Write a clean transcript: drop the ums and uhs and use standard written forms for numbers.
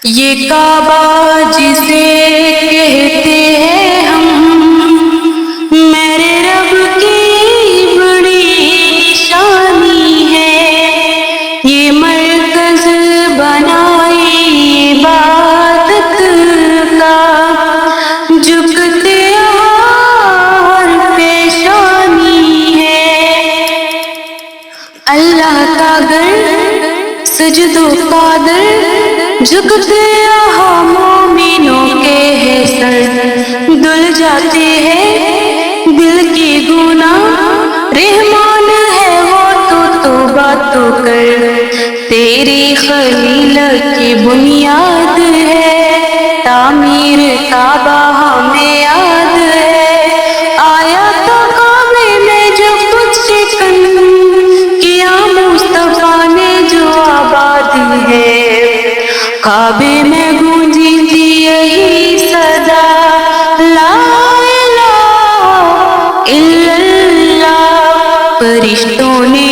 یہ کعبہ جسے کہتے ہیں ہم، میرے رب کی بڑی نشانی ہے۔ یہ مرکز بنائے عبادت کا، جھکتے اور پیشانی ہے۔ اللہ کا گھر سجدوں کا در، جھکتے یہاں مومنوں کے ہے سر۔ دھل جاتے ہیں دل کے گناہ، رحمان ہے وہ تو توبہ تو کر۔ تیری خلیل کی بنیاد ہے، تعمیر کعبہ ہمیں یاد ہے۔ آیا تو کعبے میں جو کچھ شکن کیا، مصطفیٰ نے جو آبادی ہے۔ کعبے میں گونجی تھی یہی صدا، لا الہ الا اللہ۔ فرشتوں نے